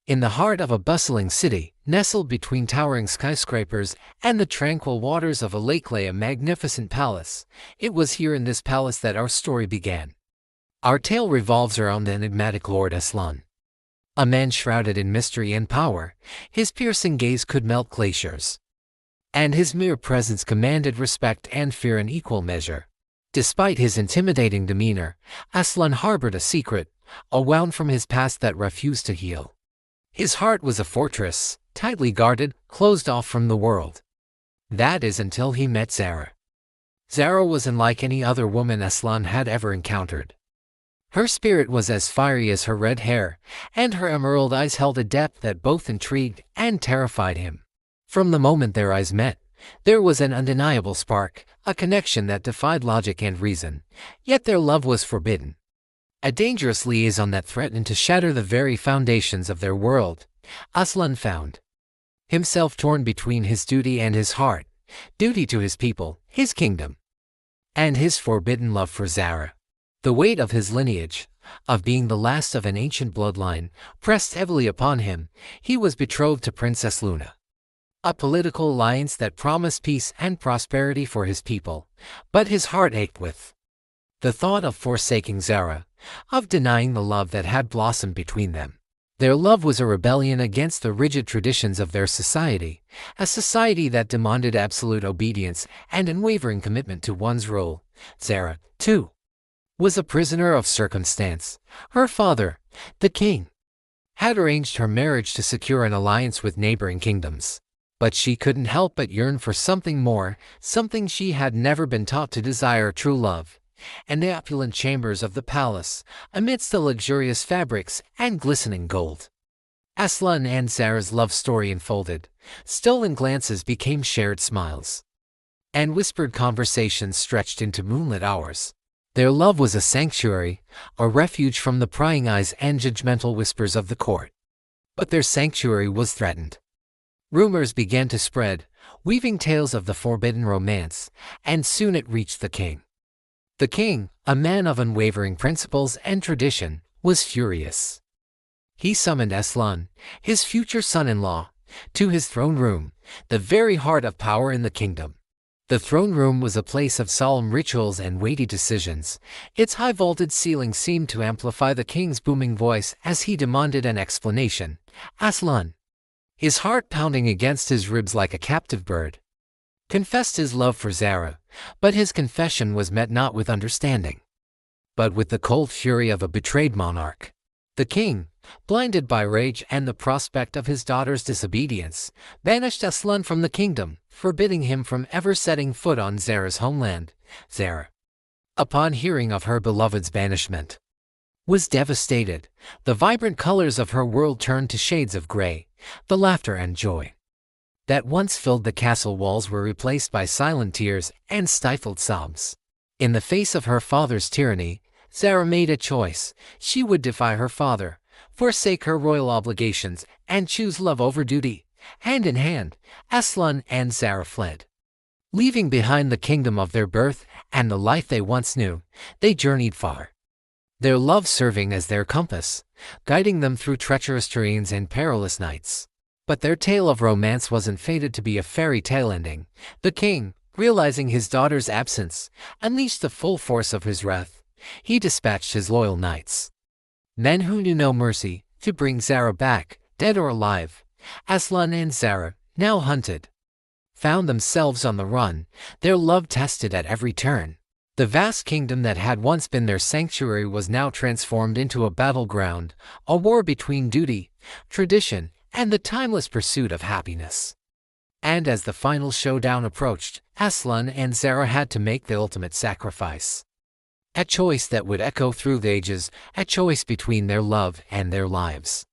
In the heart of a bustling city, nestled between towering skyscrapers and the tranquil waters of a lake lay a magnificent palace. It was here in this palace that our story began. Our tale revolves around the enigmatic Lord Aslan. A man shrouded in mystery and power, his piercing gaze could melt glaciers. And his mere presence commanded respect and fear in equal measure. Despite his intimidating demeanor, Aslan harbored a secret, a wound from his past that refused to heal. His heart was a fortress, tightly guarded, closed off from the world. That is until he met Zara. Zara was unlike any other woman Aslan had ever encountered. Her spirit was as fiery as her red hair, and her emerald eyes held a depth that both intrigued and terrified him. From the moment their eyes met, there was an undeniable spark, a connection that defied logic and reason, yet their love was forbidden. A dangerous liaison that threatened to shatter the very foundations of their world. Aslan found himself torn between his duty and his heart, duty to his people, his kingdom, and his forbidden love for Zara. The weight of his lineage, of being the last of an ancient bloodline, pressed heavily upon him. He was betrothed to Princess Luna, a political alliance that promised peace and prosperity for his people, but his heart ached with the thought of forsaking Zara, of denying the love that had blossomed between them. Their love was a rebellion against the rigid traditions of their society, a society that demanded absolute obedience and unwavering commitment to one's role. Zara, too, was a prisoner of circumstance. Her father, the king, had arranged her marriage to secure an alliance with neighboring kingdoms. But she couldn't help but yearn for something more, something she had never been taught to desire: true love. In the opulent chambers of the palace, amidst the luxurious fabrics and glistening gold, Aslan and Zara's love story unfolded. Stolen glances became shared smiles, and whispered conversations stretched into moonlit hours. Their love was a sanctuary, a refuge from the prying eyes and judgmental whispers of the court. But their sanctuary was threatened. Rumors began to spread, weaving tales of the forbidden romance, and soon it reached the king. The king, a man of unwavering principles and tradition, was furious. He summoned Aslan, his future son-in-law, to his throne room, the very heart of power in the kingdom. The throne room was a place of solemn rituals and weighty decisions. Its high-vaulted ceiling seemed to amplify the king's booming voice as he demanded an explanation. Aslan, his heart pounding against his ribs like a captive bird, confessed his love for Zara, but his confession was met not with understanding, but with the cold fury of a betrayed monarch. The king, blinded by rage and the prospect of his daughter's disobedience, banished Aslan from the kingdom, forbidding him from ever setting foot on Zara's homeland. Zara, upon hearing of her beloved's banishment, was devastated. The vibrant colors of her world turned to shades of gray. The laughter and joy that once filled the castle walls were replaced by silent tears and stifled sobs. In the face of her father's tyranny, Zara made a choice. She would defy her father, forsake her royal obligations, and choose love over duty. Hand in hand, Aslan and Zara fled. Leaving behind the kingdom of their birth and the life they once knew, they journeyed far, their love serving as their compass, guiding them through treacherous terrains and perilous nights. But their tale of romance wasn't fated to be a fairy tale ending. The king, realizing his daughter's absence, unleashed the full force of his wrath. He dispatched his loyal knights, men who knew no mercy, to bring Zara back, dead or alive. Aslan and Zara, now hunted, found themselves on the run, their love tested at every turn. The vast kingdom that had once been their sanctuary was now transformed into a battleground, a war between duty, tradition, and the timeless pursuit of happiness. And as the final showdown approached, Aslan and Zara had to make the ultimate sacrifice. A choice that would echo through the ages, a choice between their love and their lives.